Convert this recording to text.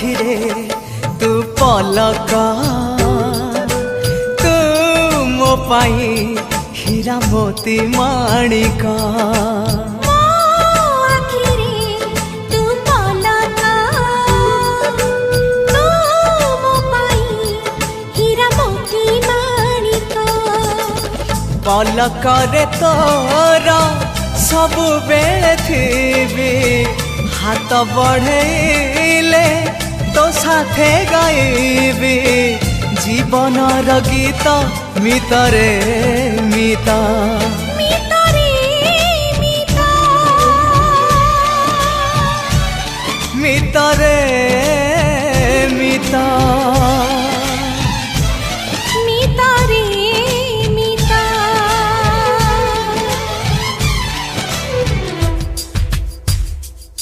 आखिरे तू पलक तू मो पाई हीरा मोती माणिक पलकरे तोर सबु बेले थी हाथ बढ़ेले तो साथे गाइबी जीवनर गीत मितरे मिता मितर